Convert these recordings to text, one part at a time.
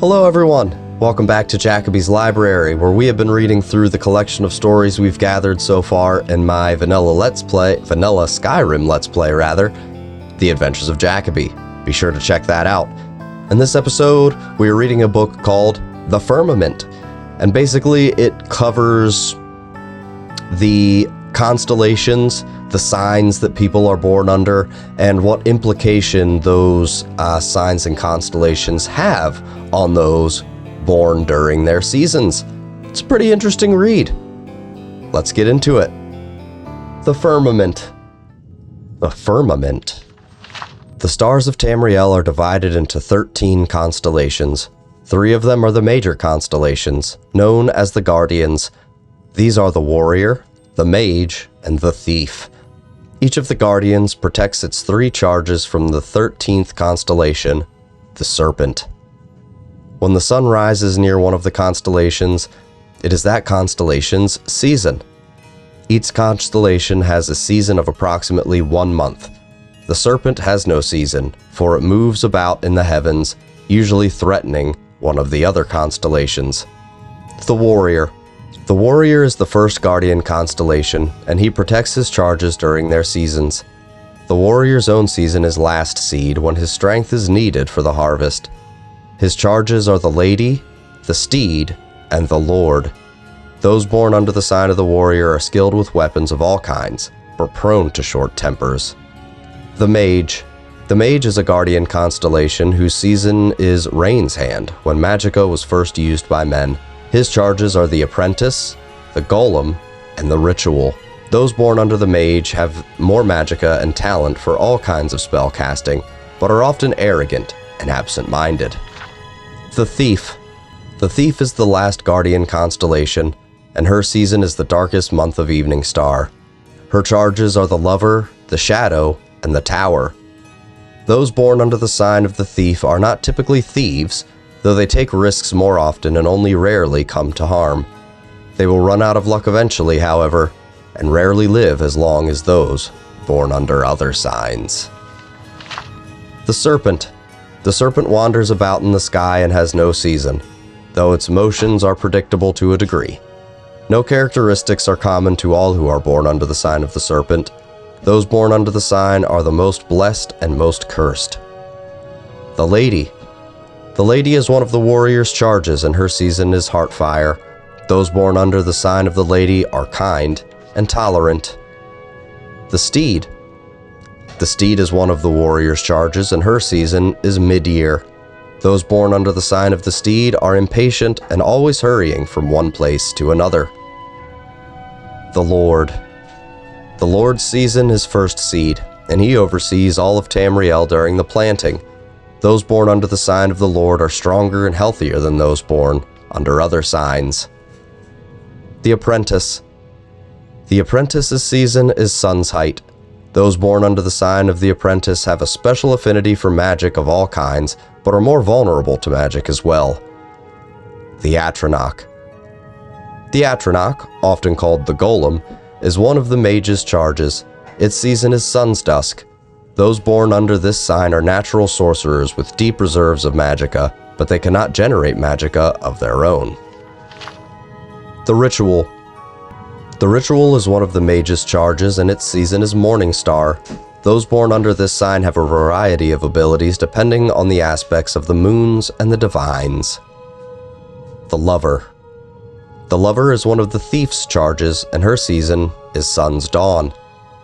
Hello everyone! Welcome back to Jacoby's Library, where we have been reading through the collection of stories we've gathered so far in my vanilla Skyrim Let's Play, The Adventures of Jacoby. Be sure to check that out. In this episode, we are reading a book called The Firmament, and basically it covers the constellations, the signs that people are born under, and what implication those signs and constellations have on those born during their seasons. It's a pretty interesting read. Let's get into it. The Firmament. The Firmament. The stars of Tamriel are divided into 13 constellations. 3 of them are the major constellations, known as the Guardians. These are the Warrior, the Mage, and the Thief. Each of the Guardians protects its 3 charges from the 13th constellation, the Serpent. When the sun rises near one of the constellations, it is that constellation's season. Each constellation has a season of approximately 1 month. The Serpent has no season, for it moves about in the heavens, usually threatening one of the other constellations. The Warrior. The Warrior is the first Guardian constellation, and he protects his charges during their seasons. The Warrior's own season is Last Seed, when his strength is needed for the harvest. His charges are the Lady, the Steed, and the Lord. Those born under the sign of the Warrior are skilled with weapons of all kinds, but prone to short tempers. The Mage. The Mage is a Guardian constellation whose season is Rain's Hand, when magicka was first used by men. His charges are the Apprentice, the Golem, and the Ritual. Those born under the Mage have more magicka and talent for all kinds of spell casting, but are often arrogant and absent-minded. The Thief. The Thief is the last Guardian constellation, and her season is the darkest month of Evening Star. Her charges are the Lover, the Shadow, and the Tower. Those born under the sign of the Thief are not typically thieves, though they take risks more often and only rarely come to harm. They will run out of luck eventually, however, and rarely live as long as those born under other signs. The Serpent. The Serpent wanders about in the sky and has no season, though its motions are predictable to a degree. No characteristics are common to all who are born under the sign of the Serpent. Those born under the sign are the most blessed and most cursed. The Lady. The Lady is one of the Warrior's charges, and her season is Heartfire. Those born under the sign of the Lady are kind and tolerant. The Steed. The Steed is one of the Warrior's charges, and her season is Mid-Year. Those born under the sign of the Steed are impatient and always hurrying from one place to another. The Lord. The Lord's season is First Seed, and he oversees all of Tamriel during the planting. Those born under the sign of the Lord are stronger and healthier than those born under other signs. The Apprentice. The Apprentice's season is Sun's Height. Those born under the sign of the Apprentice have a special affinity for magic of all kinds, but are more vulnerable to magic as well. The Atronach. The Atronach, often called the Golem, is one of the Mage's charges. Its season is Sun's Dusk. Those born under this sign are natural sorcerers with deep reserves of magicka, but they cannot generate magicka of their own. The Ritual. The Ritual is one of the Mage's charges, and its season is Morning Star. Those born under this sign have a variety of abilities depending on the aspects of the moons and the divines. The Lover. The Lover is one of the Thief's charges, and her season is Sun's Dawn.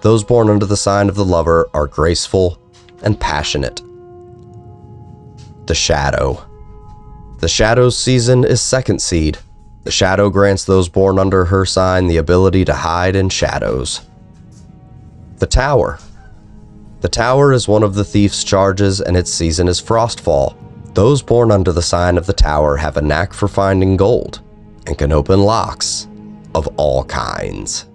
Those born under the sign of the Lover are graceful and passionate. The Shadow. The Shadow's season is Second Seed. The Shadow grants those born under her sign the ability to hide in shadows. The Tower. The Tower is one of the Thief's charges, and its season is Frostfall. Those born under the sign of the Tower have a knack for finding gold and can open locks of all kinds.